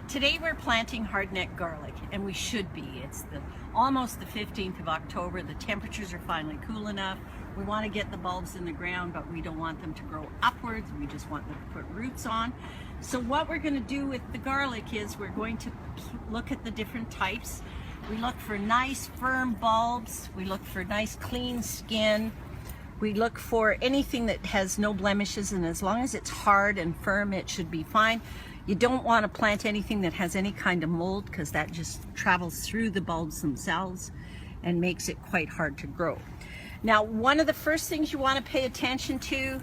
Today we're planting hardneck garlic, and we should be. It's almost the 15th of October. The temperatures are finally cool enough. We want to get the bulbs in the ground, but we don't want them to grow upwards. We just want them to put roots on. So what we're going to do with the garlic is we're going to look at the different types. We look for nice firm bulbs. We look for nice clean skin. We look for anything that has no blemishes, and as long as it's hard and firm, it should be fine. You don't want to plant anything that has any kind of mold, because that just travels through the bulbs themselves and makes it quite hard to grow. Now, one of the first things you want to pay attention to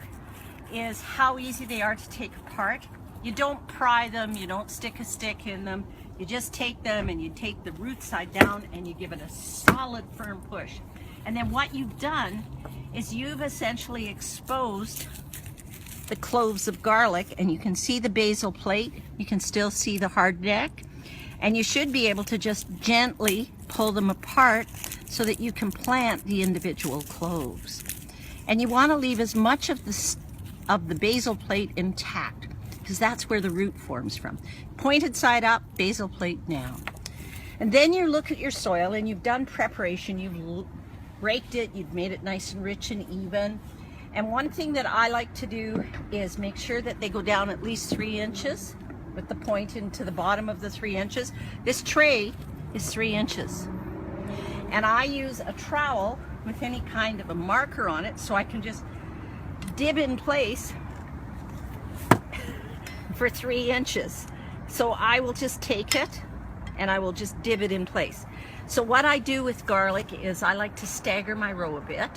is how easy they are to take apart. You don't pry them, you don't stick a stick in them. You just take them and you take the root side down and you give it a solid, firm push. And then what you've done is you've essentially exposed the cloves of garlic, and you can see the basal plate, you can still see the hard neck, and you should be able to just gently pull them apart so that you can plant the individual cloves. And you want to leave as much of the basal plate intact, because that's where the root forms from. Pointed side up, basal plate down. And then you look at your soil, and you've done preparation, you've raked it, you've made it nice and rich and even. And one thing that I like to do is make sure that they go down at least 3 inches with the point into the bottom of the 3 inches. This tray is 3 inches. And I use a trowel with any kind of a marker on it, so I can just dib in place for 3 inches. So I will just take it and I will just dib it in place. So what I do with garlic is I like to stagger my row a bit,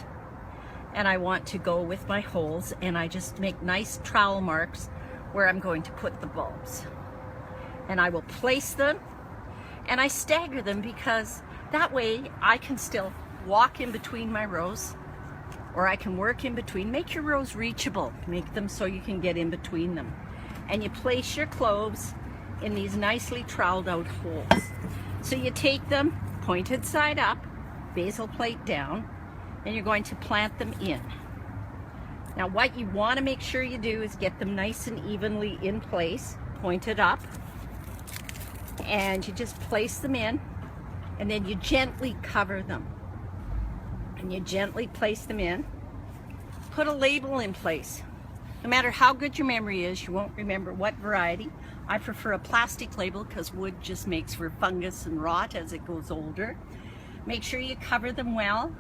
and I want to go with my holes, and I just make nice trowel marks where I'm going to put the bulbs. And I will place them, and I stagger them because that way I can still walk in between my rows, or I can work in between. Make your rows reachable, make them so you can get in between them. And you place your cloves in these nicely troweled out holes. So you take them pointed side up, basal plate down, and you're going to plant them in. Now what you want to make sure you do is get them nice and evenly in place, pointed up, and you just place them in, and then you gently cover them. And you gently place them in. Put a label in place. No matter how good your memory is, you won't remember what variety. I prefer a plastic label because wood just makes for fungus and rot as it goes older. Make sure you cover them well.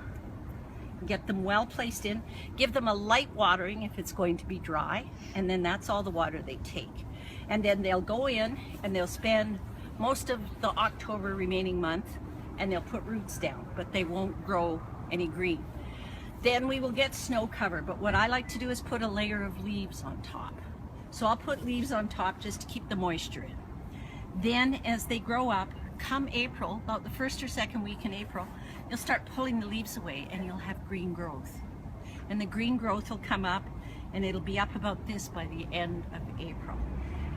Get them well placed in. Give them a light watering if it's going to be dry, and then that's all the water they take. And then they'll go in and they'll spend most of the October remaining month, and they'll put roots down, but they won't grow any green. Then we will get snow cover, but what I like to do is put a layer of leaves on top. So I'll put leaves on top just to keep the moisture in. Then as they grow up, come April, about the first or second week in April, you'll start pulling the leaves away and you'll have green growth. And the green growth will come up, and it'll be up about this by the end of April.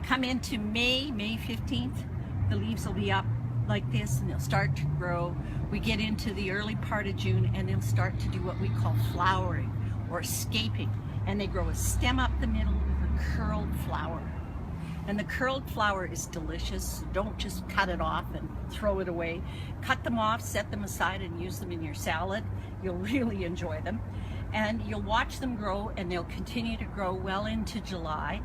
Come into May 15th, the leaves will be up like this and they'll start to grow. We get into the early part of June and they'll start to do what we call flowering or scaping. And they grow a stem up the middle with a curled flower. And the curled flower is delicious. Don't just cut it off and throw it away. Cut them off, set them aside, and use them in your salad. You'll really enjoy them. And you'll watch them grow, and they'll continue to grow well into July.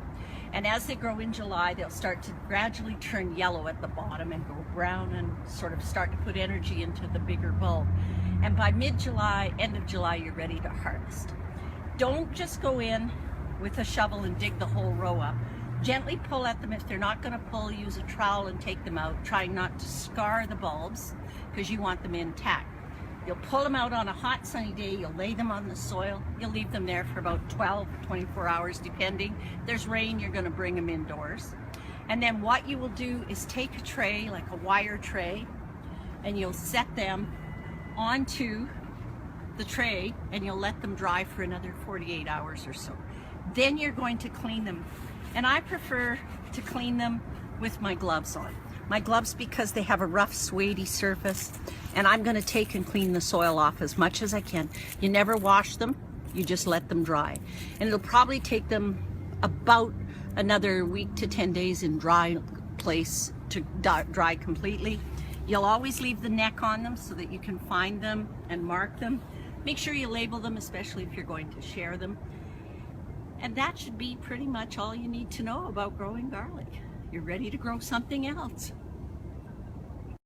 And as they grow in July, they'll start to gradually turn yellow at the bottom and go brown and sort of start to put energy into the bigger bulb. And by mid-July, end of July, you're ready to harvest. Don't just go in with a shovel and dig the whole row up. Gently pull at them. If they're not going to pull, use a trowel and take them out, trying not to scar the bulbs because you want them intact. You'll pull them out on a hot sunny day, you'll lay them on the soil, you'll leave them there for about 12 or 24 hours depending. If there's rain, you're going to bring them indoors. And then what you will do is take a tray, like a wire tray, and you'll set them onto the tray and you'll let them dry for another 48 hours or so. Then you're going to clean them. And I prefer to clean them with my gloves on. My gloves because they have a rough, suede-y surface, and I'm going to take and clean the soil off as much as I can. You never wash them, you just let them dry. And it'll probably take them about another week to 10 days in dry place to dry completely. You'll always leave the neck on them so that you can find them and mark them. Make sure you label them, especially if you're going to share them. And that should be pretty much all you need to know about growing garlic. You're ready to grow something else.